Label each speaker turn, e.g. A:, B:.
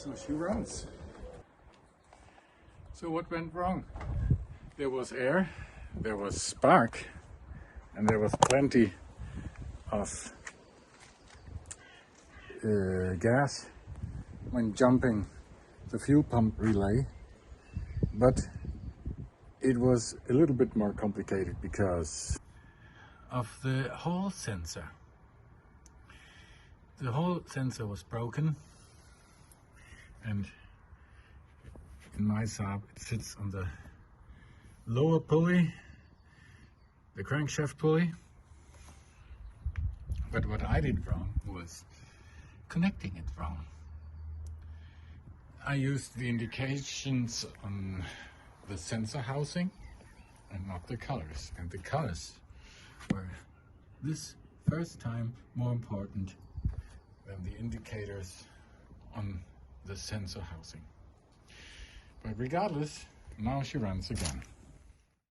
A: So she runs. So what went wrong? There was air, there was spark, and there was plenty of gas when jumping the fuel pump relay, but it was a little bit more complicated because of the Hall sensor. The Hall sensor was broken, and in my Saab it sits on the lower pulley, the crankshaft pulley. But what I did wrong was connecting it wrong. I used the indications on the sensor housing and not the colors. And the colors were this first time more important than the indicators on the sensor housing. But regardless, now she runs again.